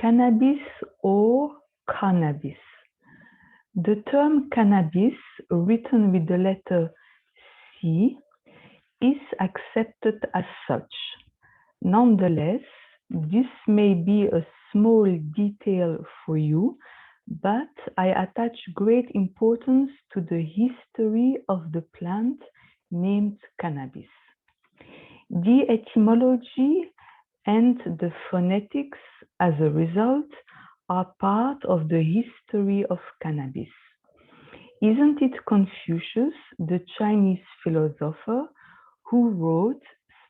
Cannabis or cannabis. The term cannabis, written with the letter C, is accepted as such. Nonetheless, this may be a small detail for you, but I attach great importance to the history of the plant named cannabis. The etymology and the phonetics, as a result, are part of the history of cannabis. Isn't it Confucius, the Chinese philosopher, who wrote,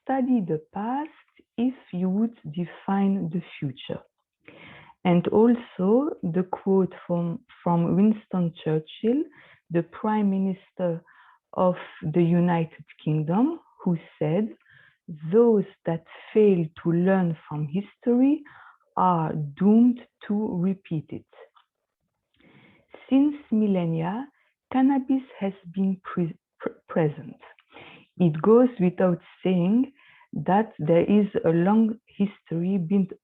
"Study the past if you would define the future"? And also the quote from Winston Churchill, the Prime Minister of the United Kingdom, who said, "Those that fail to learn from history are doomed to repeat it." Since millennia, cannabis has been present. It goes without saying that there is a long history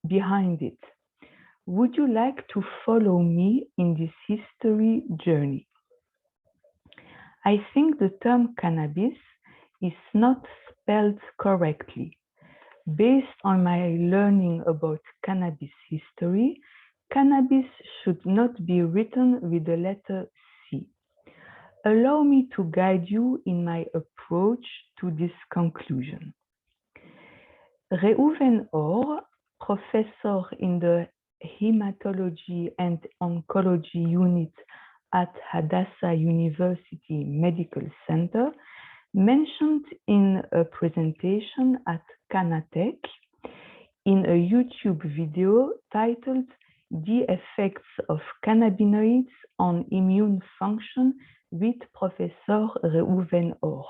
behind it. Would you like to follow me in this history journey? I think the term cannabis is not spelled correctly. Based on my learning about cannabis history, cannabis should not be written with the letter C. Allow me to guide you in my approach to this conclusion. Reuven OR, professor in the Hematology and Oncology unit at Hadassah University Medical Center, mentioned in a presentation at Canatech in a YouTube video titled "The Effects of Cannabinoids on Immune Function" with Professor Reuven OR.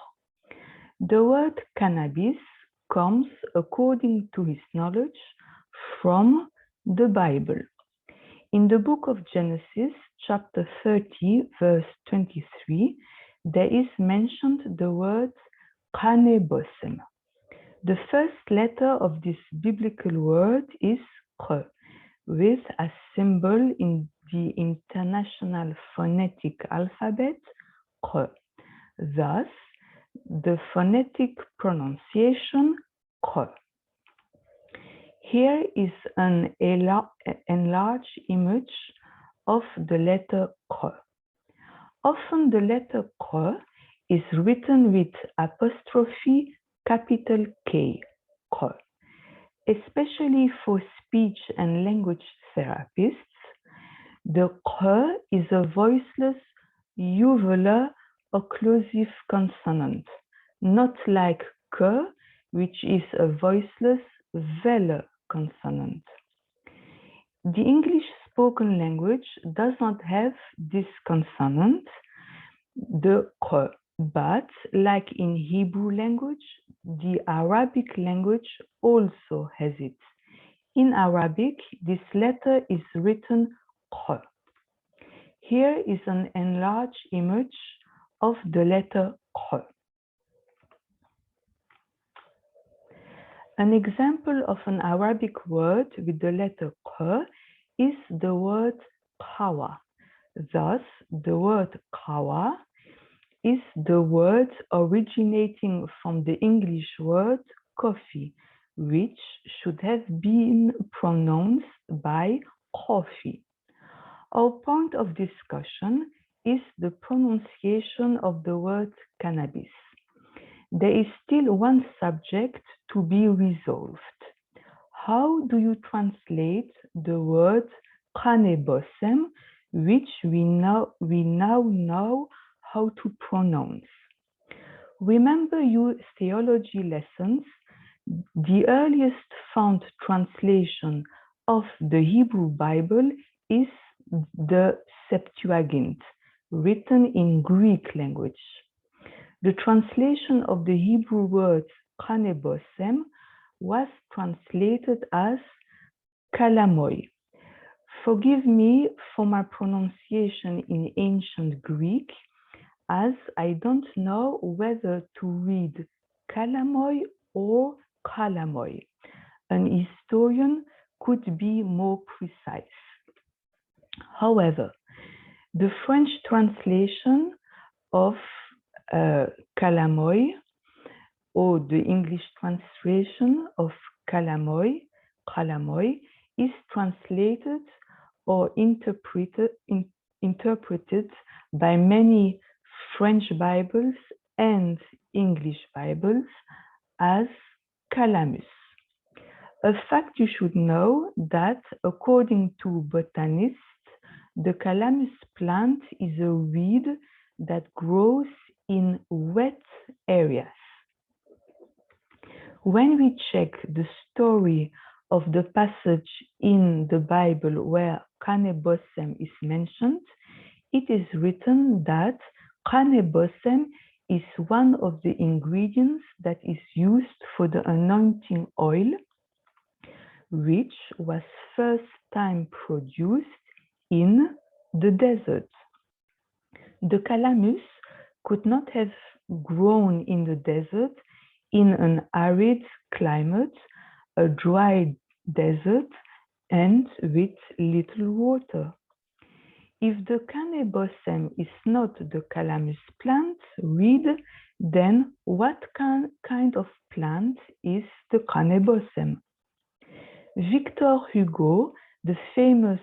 The word cannabis comes, according to his knowledge, from the Bible. In the book of Genesis, chapter 30, verse 23, there is mentioned the word Kannabis. The first letter of this biblical word is K, with a symbol in the International Phonetic Alphabet, K. Thus, the phonetic pronunciation, K. Here is an enlarged image of the letter K. Often the letter K is written with apostrophe capital K, K. Especially for speech and language therapists, the K is a voiceless uvular occlusive consonant, not like K, which is a voiceless velar consonant. The English spoken language does not have this consonant, the K, but like in Hebrew language, the Arabic language also has it. In Arabic, this letter is written K. Here is an enlarged image of the letter K. An example of an Arabic word with the letter K is the word Hawah. Thus, the word Hawah is the word originating from the English word coffee, which should have been pronounced by coffee. Our point of discussion is the pronunciation of the word cannabis. There is still one subject to be resolved. How do you translate the word Kannabis, which we now know how to pronounce? Remember your theology lessons. The earliest found translation of the Hebrew Bible is the Septuagint, written in Greek language. The translation of the Hebrew word Kannabis was translated as kalamoi. Forgive me for my pronunciation in ancient Greek, as I don't know whether to read kalamoi or kalamoi. An historian could be more precise. However, the French translation of Cannabinoid, or the English translation of Cannabinoid, is translated or interpreted by many French Bibles and English Bibles as calamus. A fact you should know that according to botanists, the calamus plant is a weed that grows in wet areas. When we check the story of the passage in the Bible where cannabis is mentioned, it is written that cannabis is one of the ingredients that is used for the anointing oil, which was first time produced in the desert. The calamus could not have grown in the desert in an arid climate, a dry desert, and with little water. If the cannabis is not the calamus plant, read then what kind of plant is the cannabis? Victor Hugo, the famous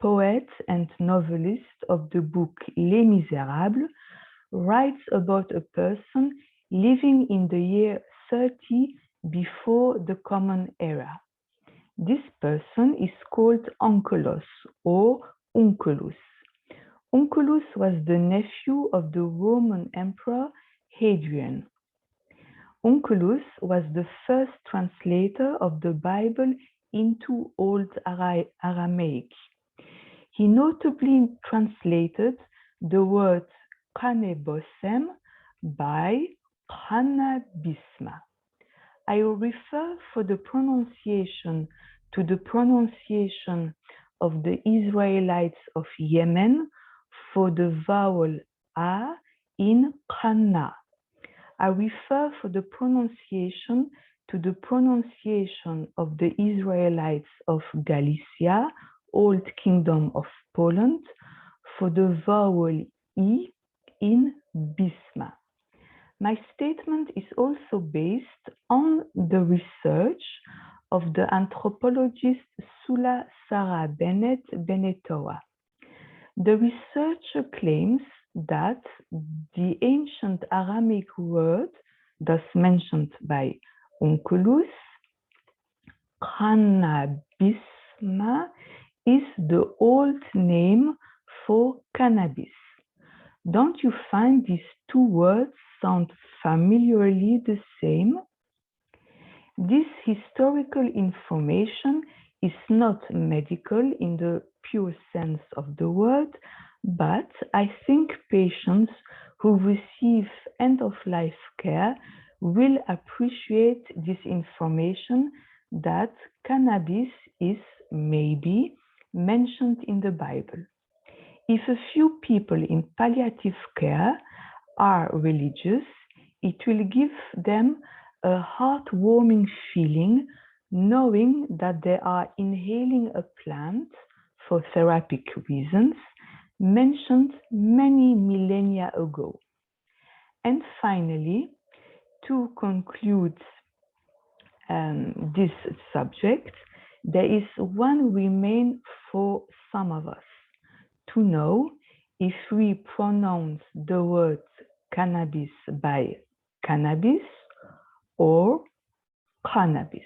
poet and novelist of the book Les Misérables, writes about a person living in the year 30 before the Common Era. This person is called Onkelos or Onkelos. Onkelos was the nephew of the Roman Emperor Hadrian. Onkelos was the first translator of the Bible into Old Aramaic. He notably translated the word cannabosem by cannabisma. I refer for the pronunciation to the pronunciation of the Israelites of Yemen for the vowel A in Kanna. I refer for the pronunciation to the pronunciation of the Israelites of Galicia, Old Kingdom of Poland, for the vowel E in Bisma. My statement is also based on the research of the anthropologist Sula Sarah Bennett Benetoa. The researcher claims that the ancient Aramaic word, thus mentioned by Onkelos, cannabisma, is the old name for cannabis. Don't you find these two words sound familiarly the same? This historical information is not medical in the pure sense of the word, but I think patients who receive end-of-life care will appreciate this information that cannabis is maybe mentioned in the Bible. If a few people in palliative care are religious, it will give them a heartwarming feeling knowing that they are inhaling a plant for therapeutic reasons mentioned many millennia ago. And finally, to conclude this subject, there is one remain for some of us to know if we pronounce the word cannabis by cannabis or cannabis.